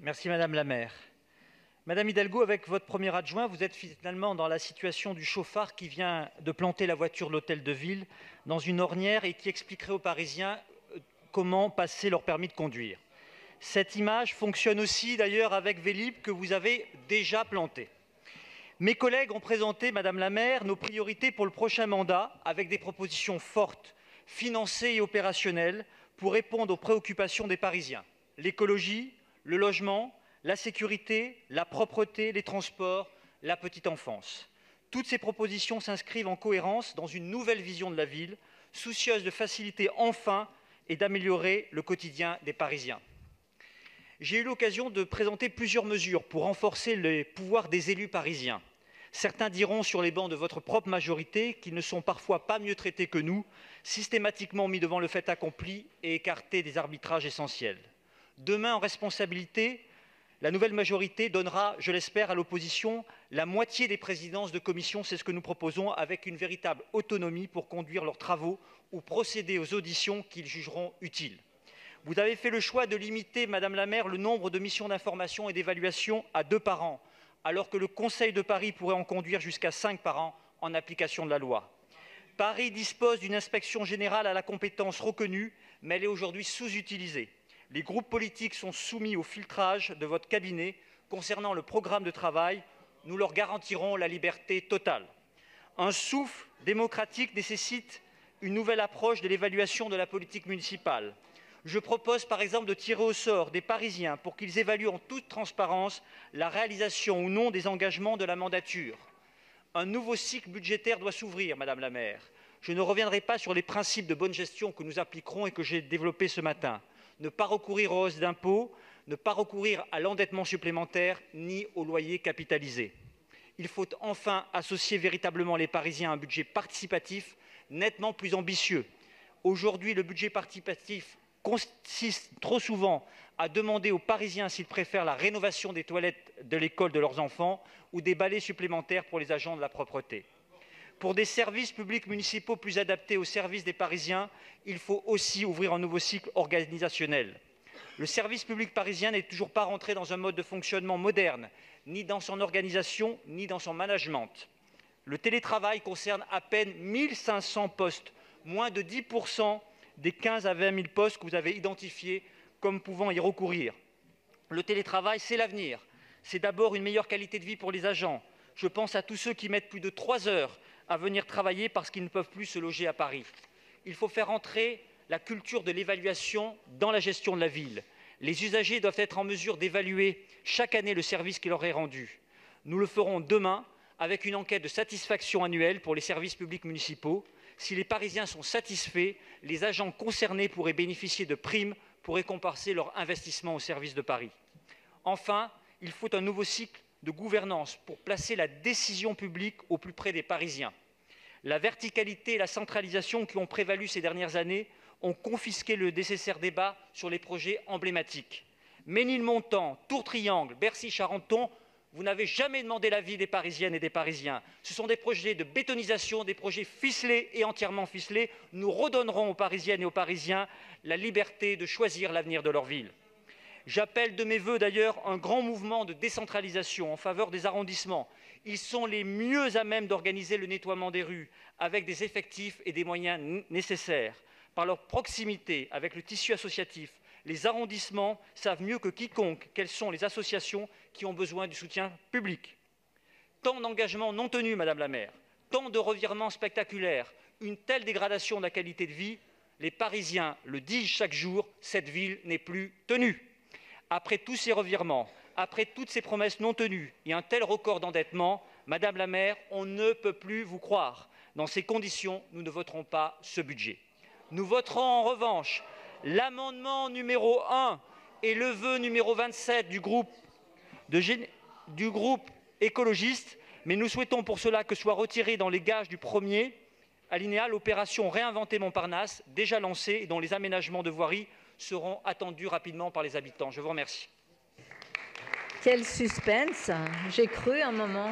Merci Madame la maire. Madame Hidalgo, avec votre premier adjoint, vous êtes finalement dans la situation du chauffard qui vient de planter la voiture de l'hôtel de ville dans une ornière et qui expliquerait aux Parisiens comment passer leur permis de conduire. Cette image fonctionne aussi d'ailleurs avec Vélib que vous avez déjà planté. Mes collègues ont présenté, Madame la maire, nos priorités pour le prochain mandat avec des propositions fortes, financées et opérationnelles pour répondre aux préoccupations des Parisiens. L'écologie, le logement, la sécurité, la propreté, les transports, la petite enfance. Toutes ces propositions s'inscrivent en cohérence dans une nouvelle vision de la ville, soucieuse de faciliter enfin et d'améliorer le quotidien des Parisiens. J'ai eu l'occasion de présenter plusieurs mesures pour renforcer les pouvoirs des élus parisiens. Certains diront sur les bancs de votre propre majorité qu'ils ne sont parfois pas mieux traités que nous, systématiquement mis devant le fait accompli et écartés des arbitrages essentiels. Demain, en responsabilité, la nouvelle majorité donnera, je l'espère, à l'opposition la moitié des présidences de commission. C'est ce que nous proposons, avec une véritable autonomie pour conduire leurs travaux ou procéder aux auditions qu'ils jugeront utiles. Vous avez fait le choix de limiter, Madame la maire, le nombre de missions d'information et d'évaluation à 2 par an, alors que le Conseil de Paris pourrait en conduire jusqu'à 5 par an en application de la loi. Paris dispose d'une inspection générale à la compétence reconnue, mais elle est aujourd'hui sous-utilisée. Les groupes politiques sont soumis au filtrage de votre cabinet concernant le programme de travail. Nous leur garantirons la liberté totale. Un souffle démocratique nécessite une nouvelle approche de l'évaluation de la politique municipale. Je propose par exemple de tirer au sort des Parisiens pour qu'ils évaluent en toute transparence la réalisation ou non des engagements de la mandature. Un nouveau cycle budgétaire doit s'ouvrir, Madame la maire. Je ne reviendrai pas sur les principes de bonne gestion que nous appliquerons et que j'ai développés ce matin. Ne pas recourir aux hausses d'impôts, ne pas recourir à l'endettement supplémentaire ni au loyer capitalisé. Il faut enfin associer véritablement les Parisiens à un budget participatif nettement plus ambitieux. Aujourd'hui, le budget participatif consiste trop souvent à demander aux Parisiens s'ils préfèrent la rénovation des toilettes de l'école de leurs enfants ou des balais supplémentaires pour les agents de la propreté. Pour des services publics municipaux plus adaptés aux services des Parisiens, il faut aussi ouvrir un nouveau cycle organisationnel. Le service public parisien n'est toujours pas rentré dans un mode de fonctionnement moderne, ni dans son organisation, ni dans son management. Le télétravail concerne à peine 1500 postes, moins de 10% des 15 à 20 000 postes que vous avez identifiés comme pouvant y recourir. Le télétravail, c'est l'avenir. C'est d'abord une meilleure qualité de vie pour les agents. Je pense à tous ceux qui mettent plus de 3 heures à venir travailler parce qu'ils ne peuvent plus se loger à Paris. Il faut faire entrer la culture de l'évaluation dans la gestion de la ville. Les usagers doivent être en mesure d'évaluer chaque année le service qui leur est rendu. Nous le ferons demain avec une enquête de satisfaction annuelle pour les services publics municipaux. Si les Parisiens sont satisfaits, les agents concernés pourraient bénéficier de primes pour récompenser leur investissement au service de Paris. Enfin, il faut un nouveau cycle de gouvernance pour placer la décision publique au plus près des Parisiens. La verticalité et la centralisation qui ont prévalu ces dernières années ont confisqué le nécessaire débat sur les projets emblématiques. Ménilmontant, Tour-Triangle, Bercy-Charenton, vous n'avez jamais demandé l'avis des Parisiennes et des Parisiens. Ce sont des projets de bétonisation, des projets ficelés et entièrement ficelés. Nous redonnerons aux Parisiennes et aux Parisiens la liberté de choisir l'avenir de leur ville. J'appelle de mes vœux d'ailleurs un grand mouvement de décentralisation en faveur des arrondissements. Ils sont les mieux à même d'organiser le nettoiement des rues avec des effectifs et des moyens nécessaires. Par leur proximité avec le tissu associatif, les arrondissements savent mieux que quiconque quelles sont les associations qui ont besoin du soutien public. Tant d'engagements non tenus, Madame la maire, tant de revirements spectaculaires, une telle dégradation de la qualité de vie, les Parisiens le disent chaque jour, cette ville n'est plus tenue. Après tous ces revirements, après toutes ces promesses non tenues et un tel record d'endettement, Madame la maire, on ne peut plus vous croire. Dans ces conditions, nous ne voterons pas ce budget. Nous voterons en revanche l'amendement numéro 1 et le vœu numéro 27 du groupe écologiste, mais nous souhaitons pour cela que soit retiré dans les gages du premier alinéa l'opération Réinventer Montparnasse, déjà lancée et dont les aménagements de voirie seront attendus rapidement par les habitants. Je vous remercie. Quel suspense! J'ai cru un moment.